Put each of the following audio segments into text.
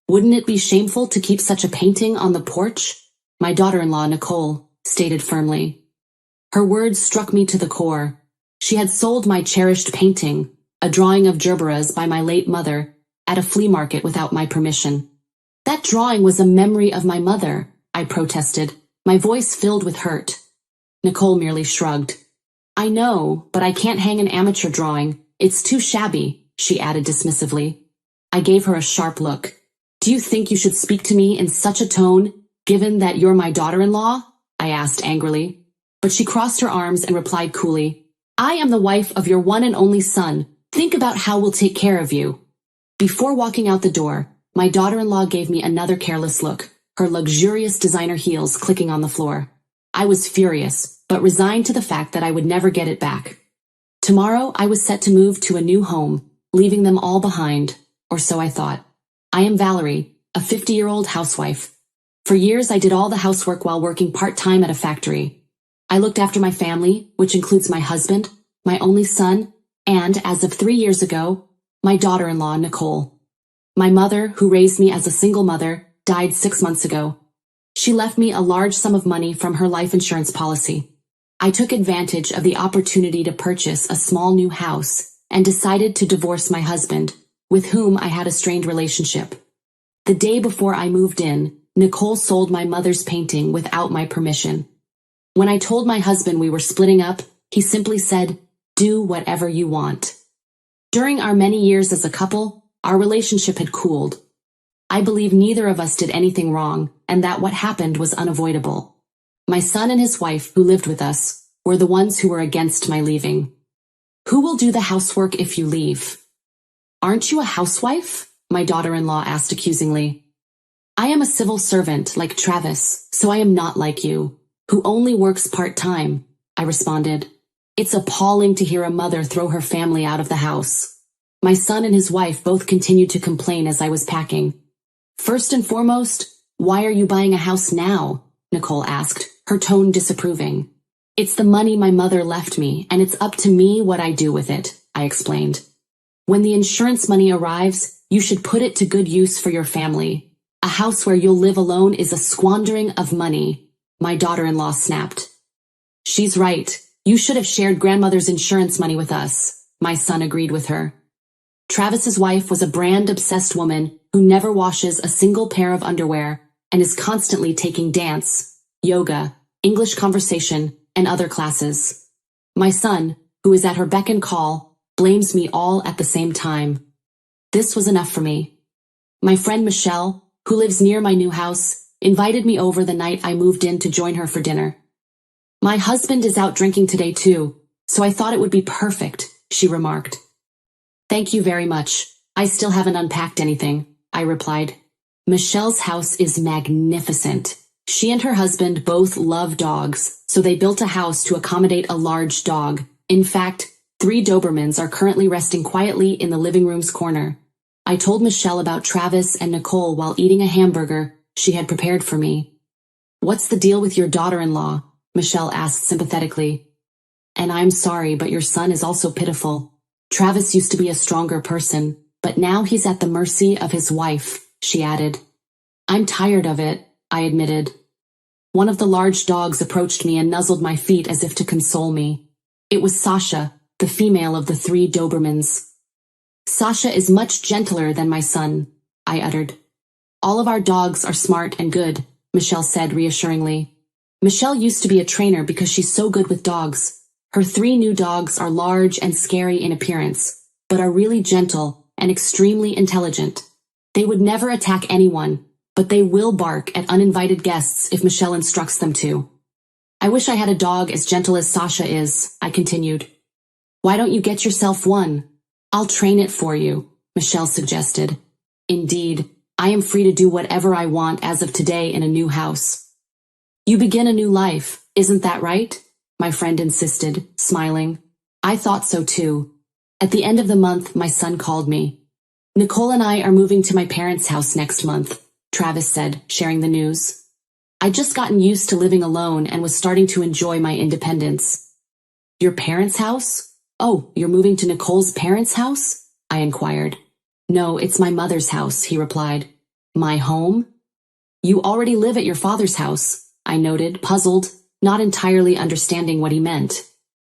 Wouldn't it be shameful to keep such a painting on the porch? My daughter-in-law, Nicole, stated firmly. Her words struck me to the core. She had sold my cherished painting, a drawing of gerberas by my late mother, at a flea market without my permission. That drawing was a memory of my mother, I protested, my voice filled with hurt. Nicole merely shrugged. I know, but I can't hang an amateur drawing. It's too shabby, she added dismissively. I gave her a sharp look. Do you think you should speak to me in such a tone, given that you're my daughter-in-law? I asked angrily. But she crossed her arms and replied coolly, I am the wife of your one and only son. Think about how we'll take care of you. Before walking out the door, my daughter-in-law gave me another careless look, her luxurious designer heels clicking on the floor. I was furious, but resigned to the fact that I would never get it back. Tomorrow, I was set to move to a new home, leaving them all behind, or so I thought. I am Valerie, a 50-year-old housewife. For years, I did all the housework while working part-time at a factory. I looked after my family, which includes my husband, my only son, and, as of 3 years ago, my daughter-in-law, Nicole. My mother, who raised me as a single mother, died 6 months ago. She left me a large sum of money from her life insurance policy. I took advantage of the opportunity to purchase a small new house and decided to divorce my husband, with whom I had a strained relationship. The day before I moved in, Nicole sold my mother's painting without my permission. When I told my husband we were splitting up, he simply said, do whatever you want. During our many years as a couple, our relationship had cooled. I believe neither of us did anything wrong, and that what happened was unavoidable. My son and his wife, who lived with us, were the ones who were against my leaving. Who will do the housework if you leave? Aren't you a housewife? My daughter-in-law asked accusingly. I am a civil servant like Travis, so I am not like you, who only works part-time, I responded. It's appalling to hear a mother throw her family out of the house. My son and his wife both continued to complain as I was packing. First and foremost, why are you buying a house now? Nicole asked, her tone disapproving. It's the money my mother left me, and it's up to me what I do with it, I explained. When the insurance money arrives, you should put it to good use for your family. A house where you'll live alone is a squandering of money, my daughter-in-law snapped. She's right. You should have shared grandmother's insurance money with us, my son agreed with her. Travis's wife was a brand-obsessed woman who never washes a single pair of underwear and is constantly taking dance, yoga, English conversation, and other classes. My son, who is at her beck and call, blames me all at the same time. This was enough for me. My friend Michelle, who lives near my new house, invited me over the night I moved in to join her for dinner. My husband is out drinking today too, so I thought it would be perfect, she remarked. Thank you very much. I still haven't unpacked anything, I replied. Michelle's house is magnificent. She and her husband both love dogs, so they built a house to accommodate a large dog. In fact, 3 Dobermans are currently resting quietly in the living room's corner. I told Michelle about Travis and Nicole while eating a hamburger she had prepared for me. What's the deal with your daughter-in-law? Michelle asked sympathetically. And I'm sorry, but your son is also pitiful. Travis used to be a stronger person, but now he's at the mercy of his wife, she added. I'm tired of it, I admitted. One of the large dogs approached me and nuzzled my feet as if to console me. It was Sasha, the female of the 3 Dobermans. Sasha is much gentler than my son, I uttered. All of our dogs are smart and good, Michelle said reassuringly. Michelle used to be a trainer because she's so good with dogs. Her 3 new dogs are large and scary in appearance, but are really gentle and extremely intelligent. They would never attack anyone, but they will bark at uninvited guests if Michelle instructs them to. I wish I had a dog as gentle as Sasha is, I continued. Why don't you get yourself one? I'll train it for you, Michelle suggested. Indeed, I am free to do whatever I want as of today in a new house. You begin a new life, isn't that right? My friend insisted, smiling. I thought so too. At the end of the month, my son called me. Nicole and I are moving to my parents' house next month, Travis said, sharing the news. I'd just gotten used to living alone and was starting to enjoy my independence. Your parents' house? Oh, you're moving to Nicole's parents' house? I inquired. No, it's my mother's house, he replied. My home? You already live at your father's house, I noted, puzzled, not entirely understanding what he meant.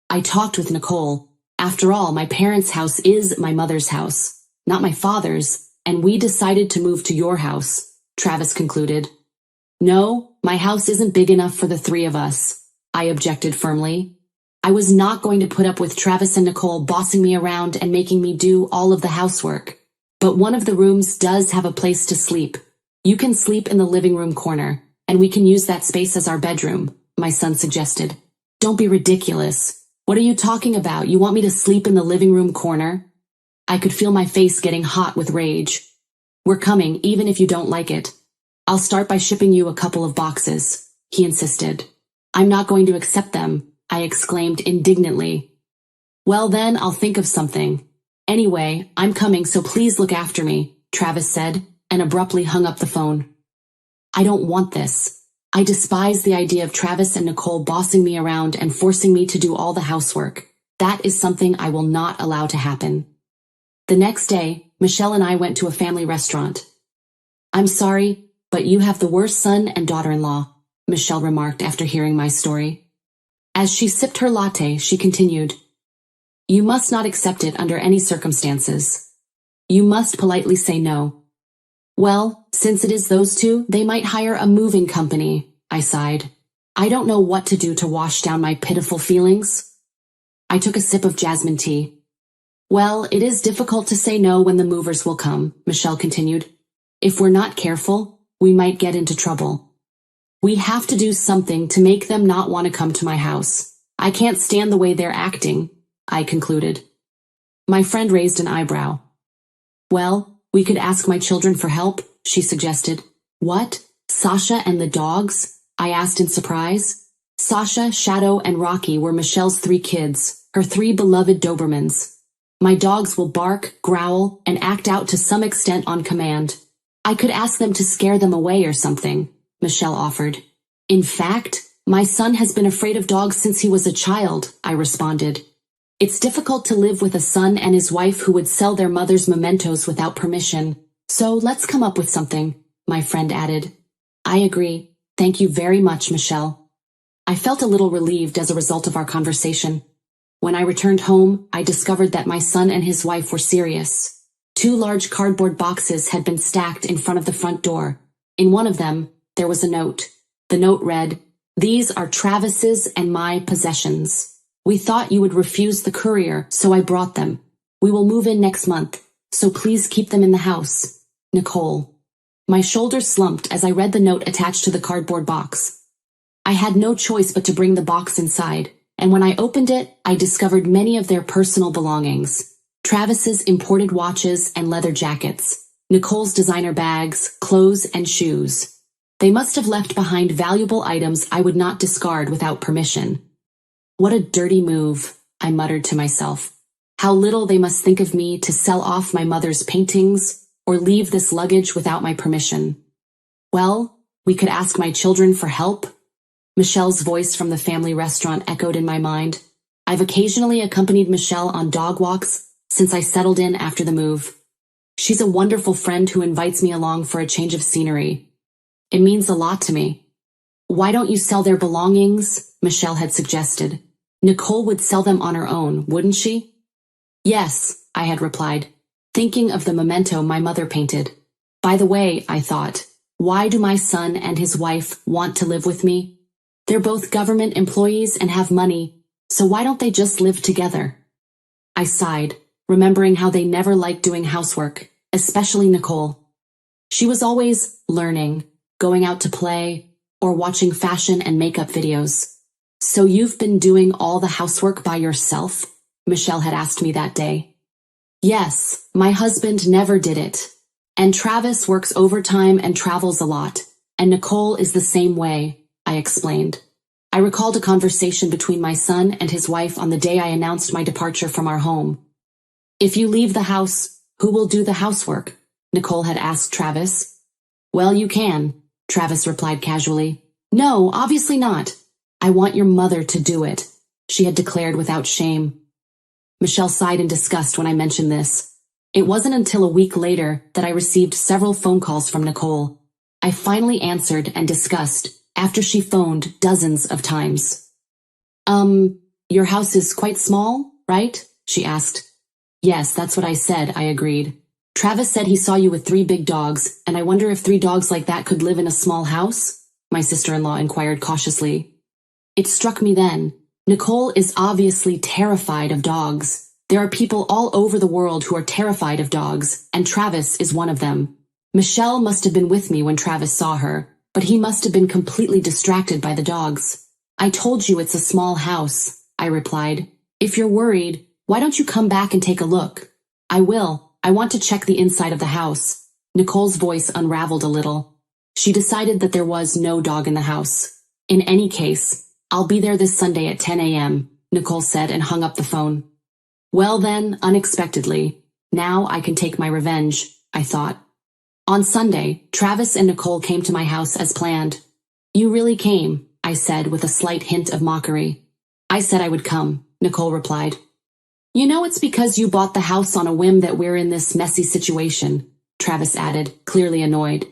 I talked with Nicole. After all, my parents' house is my mother's house, not my father's, and we decided to move to your house, Travis concluded. No, my house isn't big enough for the three of us, I objected firmly. I was not going to put up with Travis and Nicole bossing me around and making me do all of the housework. But one of the rooms does have a place to sleep. You can sleep in the living room corner, and we can use that space as our bedroom, my son suggested. Don't be ridiculous. What are you talking about? You want me to sleep in the living room corner? I could feel my face getting hot with rage. We're coming, even if you don't like it. I'll start by shipping you a couple of boxes, he insisted. I'm not going to accept them, I exclaimed indignantly. Well then, I'll think of something. Anyway, I'm coming, so please look after me, Travis said, and abruptly hung up the phone. I don't want this. I despise the idea of Travis and Nicole bossing me around and forcing me to do all the housework. That is something I will not allow to happen. The next day, Michelle and I went to a family restaurant. I'm sorry, but you have the worst son and daughter-in-law, Michelle remarked after hearing my story. As she sipped her latte, she continued, You must not accept it under any circumstances. You must politely say no. Well, since it is those two, they might hire a moving company, I sighed. I don't know what to do to wash down my pitiful feelings. I took a sip of jasmine tea. Well, it is difficult to say no when the movers will come, Michelle continued. If we're not careful, we might get into trouble. We have to do something to make them not want to come to my house. I can't stand the way they're acting, I concluded. My friend raised an eyebrow. Well, we could ask my children for help, she suggested. What? Sasha and the dogs? I asked in surprise. Sasha, Shadow, and Rocky were Michelle's 3 kids, her 3 beloved Dobermans. My dogs will bark, growl, and act out to some extent on command. I could ask them to scare them away or something, Michelle offered. In fact, my son has been afraid of dogs since he was a child, I responded. It's difficult to live with a son and his wife who would sell their mother's mementos without permission. So let's come up with something, my friend added. I agree. Thank you very much, Michelle. I felt a little relieved as a result of our conversation. When I returned home, I discovered that my son and his wife were serious. 2 large cardboard boxes had been stacked in front of the front door. In one of them, there was a note. The note read, These are Travis's and my possessions. We thought you would refuse the courier, so I brought them. We will move in next month, so please keep them in the house. Nicole. My shoulders slumped as I read the note attached to the cardboard box. I had no choice but to bring the box inside, and when I opened it, I discovered many of their personal belongings. Travis's imported watches and leather jackets, Nicole's designer bags, clothes, and shoes. They must have left behind valuable items I would not discard without permission. What a dirty move, I muttered to myself. How little they must think of me to sell off my mother's paintings or leave this luggage without my permission. Well, we could ask my children for help. Michelle's voice from the family restaurant echoed in my mind. I've occasionally accompanied Michelle on dog walks since I settled in after the move. She's a wonderful friend who invites me along for a change of scenery. It means a lot to me. Why don't you sell their belongings? Michelle had suggested. Nicole would sell them on her own, wouldn't she? Yes, I had replied, thinking of the memento my mother painted. By the way, I thought, why do my son and his wife want to live with me? They're both government employees and have money, so why don't they just live together? I sighed, remembering how they never liked doing housework, especially Nicole. She was always learning, going out to play, or watching fashion and makeup videos. So you've been doing all the housework by yourself? Michelle had asked me that day. Yes, my husband never did it. And Travis works overtime and travels a lot, and Nicole is the same way, I explained. I recalled a conversation between my son and his wife on the day I announced my departure from our home. If you leave the house, who will do the housework? Nicole had asked Travis. Well, you can, Travis replied casually. No, obviously not. I want your mother to do it, she had declared without shame. Michelle sighed in disgust when I mentioned this. It wasn't until a week later that I received several phone calls from Nicole. I finally answered and discussed, after she phoned dozens of times. Your house is quite small, right? She asked. Yes, that's what I said, I agreed. Travis said he saw you with 3 big dogs, and I wonder if 3 dogs like that could live in a small house? My sister-in-law inquired cautiously. It struck me then. Nicole is obviously terrified of dogs. There are people all over the world who are terrified of dogs, and Travis is one of them. Michelle must have been with me when Travis saw her, but he must have been completely distracted by the dogs. I told you it's a small house, I replied. If you're worried, why don't you come back and take a look? I will. I want to check the inside of the house. Nicole's voice unraveled a little. She decided that there was no dog in the house. In any case, I'll be there this Sunday at 10 a.m., Nicole said and hung up the phone. Well then, unexpectedly, now I can take my revenge, I thought. On Sunday, Travis and Nicole came to my house as planned. You really came, I said with a slight hint of mockery. I said I would come, Nicole replied. You know it's because you bought the house on a whim that we're in this messy situation, Travis added, clearly annoyed.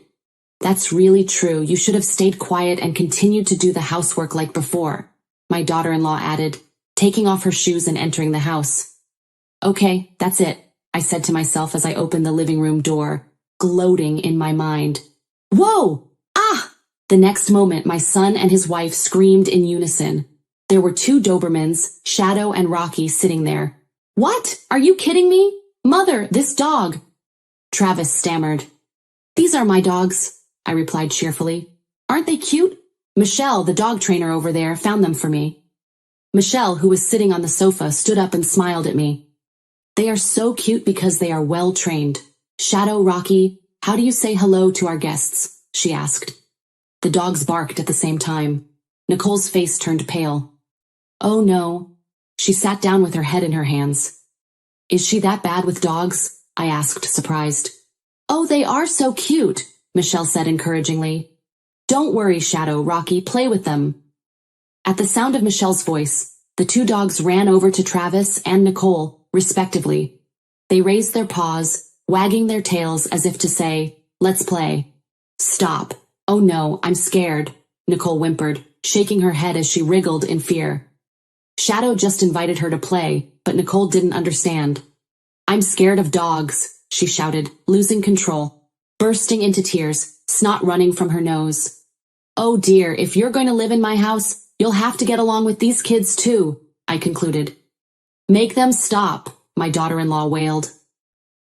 That's really true. You should have stayed quiet and continued to do the housework like before, my daughter-in-law added, taking off her shoes and entering the house. Okay, that's it, I said to myself as I opened the living room door, gloating in my mind. Whoa! Ah! The next moment, my son and his wife screamed in unison. There were 2 Dobermans, Shadow and Rocky, sitting there. What? Are you kidding me? Mother, this dog. Travis stammered. These are my dogs, I replied cheerfully. Aren't they cute? Michelle, the dog trainer over there, found them for me. Michelle, who was sitting on the sofa, stood up and smiled at me. They are so cute because they are well trained. Shadow, Rocky, how do you say hello to our guests? She asked. The dogs barked at the same time. Nicole's face turned pale. Oh no. She sat down with her head in her hands. Is she that bad with dogs? I asked, surprised. Oh, they are so cute, Michelle said encouragingly. Don't worry, Shadow, Rocky, play with them. At the sound of Michelle's voice, the 2 dogs ran over to Travis and Nicole, respectively. They raised their paws, wagging their tails as if to say, let's play. Stop. Oh no, I'm scared, Nicole whimpered, shaking her head as she wriggled in fear. Shadow just invited her to play, but Nicole didn't understand. I'm scared of dogs, she shouted, losing control, bursting into tears, snot running from her nose. Oh dear, if you're going to live in my house, you'll have to get along with these kids too, I concluded. Make them stop, my daughter-in-law wailed.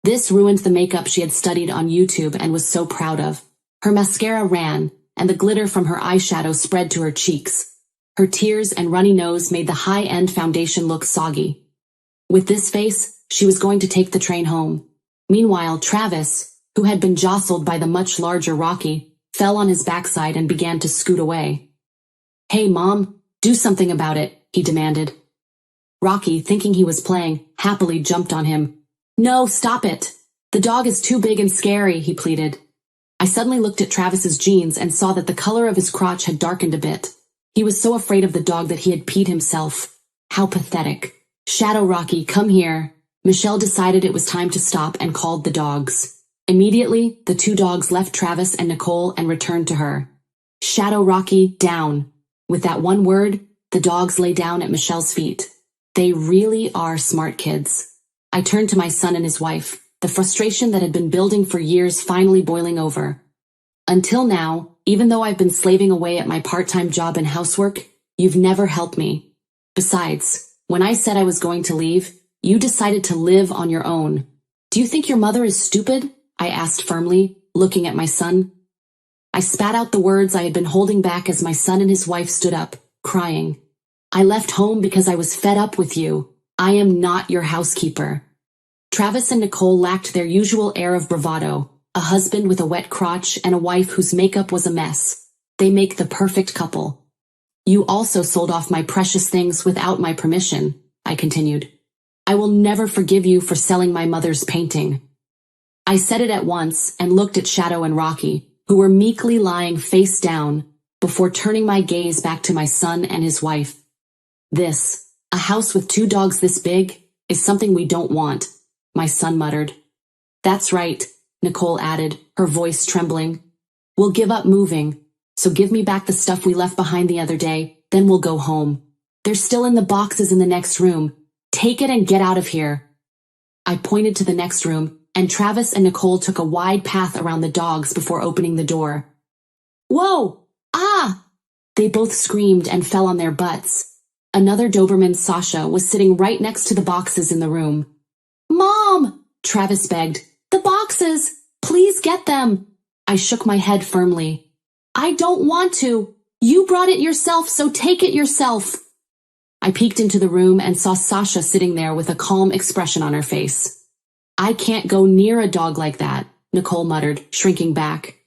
This ruined the makeup she had studied on YouTube and was so proud of. Her mascara ran, and the glitter from her eyeshadow spread to her cheeks. Her tears and runny nose made the high-end foundation look soggy. With this face, she was going to take the train home. Meanwhile, Travis, who had been jostled by the much larger Rocky, fell on his backside and began to scoot away. Hey, Mom, do something about it, he demanded. Rocky, thinking he was playing, happily jumped on him. No, stop it. The dog is too big and scary, he pleaded. I suddenly looked at Travis's jeans and saw that the color of his crotch had darkened a bit. He was so afraid of the dog that he had peed himself. How pathetic. Shadow, Rocky, come here. Michelle decided it was time to stop and called the dogs. Immediately, the 2 dogs left Travis and Nicole and returned to her. Shadow, Rocky, down. With that one word, the dogs lay down at Michelle's feet. They really are smart kids. I turned to my son and his wife, the frustration that had been building for years finally boiling over. Until now, even though I've been slaving away at my part-time job and housework, you've never helped me. Besides, when I said I was going to leave, you decided to live on your own. Do you think your mother is stupid? I asked firmly, looking at my son. I spat out the words I had been holding back as my son and his wife stood up, crying. I left home because I was fed up with you. I am not your housekeeper. Travis and Nicole lacked their usual air of bravado, a husband with a wet crotch and a wife whose makeup was a mess. They make the perfect couple. You also sold off my precious things without my permission, I continued. I will never forgive you for selling my mother's painting. I said it at once and looked at Shadow and Rocky, who were meekly lying face down, before turning my gaze back to my son and his wife. This, a house with 2 dogs this big, is something we don't want, my son muttered. That's right, Nicole added, her voice trembling. We'll give up moving, so give me back the stuff we left behind the other day, then we'll go home. They're still in the boxes in the next room. Take it and get out of here. I pointed to the next room, and Travis and Nicole took a wide path around the dogs before opening the door. Whoa! Ah! They both screamed and fell on their butts. Another Doberman, Sasha, was sitting right next to the boxes in the room. Mom! Travis begged. The boxes! Please get them! I shook my head firmly. I don't want to. You brought it yourself, so take it yourself. I peeked into the room and saw Sasha sitting there with a calm expression on her face. I can't go near a dog like that, Nicole muttered, shrinking back.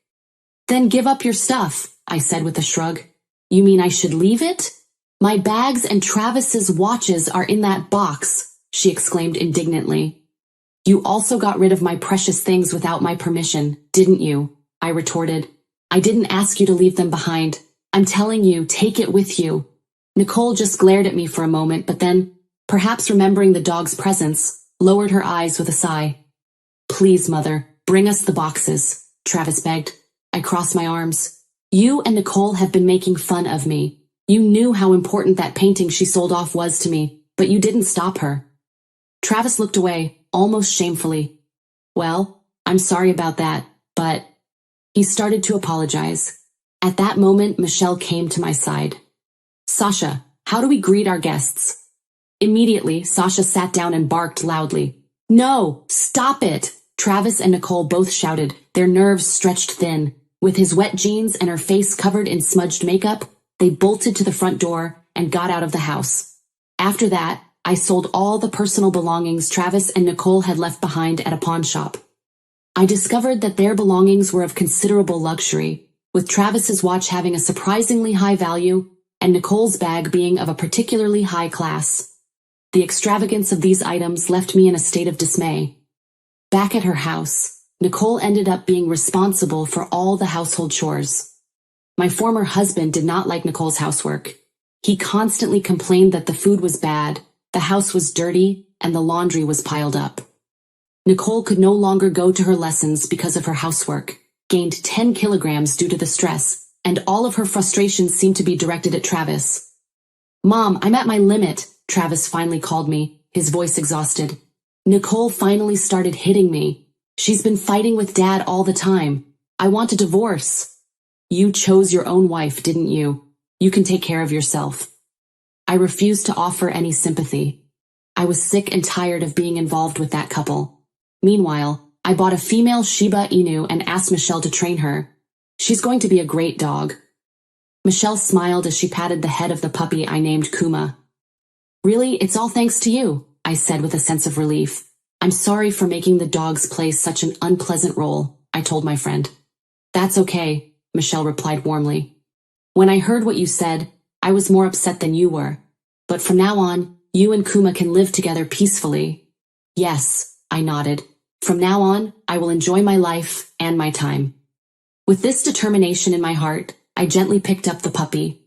Then give up your stuff, I said with a shrug. You mean I should leave it? My bags and Travis's watches are in that box, she exclaimed indignantly. You also got rid of my precious things without my permission, didn't you? I retorted. I didn't ask you to leave them behind. I'm telling you, take it with you. Nicole just glared at me for a moment, but then, perhaps remembering the dog's presence, lowered her eyes with a sigh. Please, Mother, bring us the boxes, Travis begged. I crossed my arms. You and Nicole have been making fun of me. You knew how important that painting she sold off was to me, but you didn't stop her. Travis looked away, almost shamefully. Well, I'm sorry about that, but... He started to apologize. At that moment, Michelle came to my side. Sasha, how do we greet our guests? Immediately, Sasha sat down and barked loudly. No, stop it! Travis and Nicole both shouted, their nerves stretched thin. With his wet jeans and her face covered in smudged makeup, they bolted to the front door and got out of the house. After that, I sold all the personal belongings Travis and Nicole had left behind at a pawn shop. I discovered that their belongings were of considerable luxury, with Travis's watch having a surprisingly high value and Nicole's bag being of a particularly high class. The extravagance of these items left me in a state of dismay. Back at her house, Nicole ended up being responsible for all the household chores. My former husband did not like Nicole's housework. He constantly complained that the food was bad, the house was dirty, and the laundry was piled up. Nicole could no longer go to her lessons because of her housework, gained 10 kilograms due to the stress, and all of her frustrations seemed to be directed at Travis. Mom, I'm at my limit, Travis finally called me, his voice exhausted. Nicole finally started hitting me. She's been fighting with Dad all the time. I want a divorce. You chose your own wife, didn't you? You can take care of yourself. I refused to offer any sympathy. I was sick and tired of being involved with that couple. Meanwhile, I bought a female Shiba Inu and asked Michelle to train her. She's going to be a great dog. Michelle smiled as she patted the head of the puppy I named Kuma. Really, it's all thanks to you, I said with a sense of relief. I'm sorry for making the dogs play such an unpleasant role, I told my friend. That's okay, Michelle replied warmly. When I heard what you said, I was more upset than you were. But from now on, you and Kuma can live together peacefully. Yes, I nodded. From now on, I will enjoy my life and my time. With this determination in my heart, I gently picked up the puppy,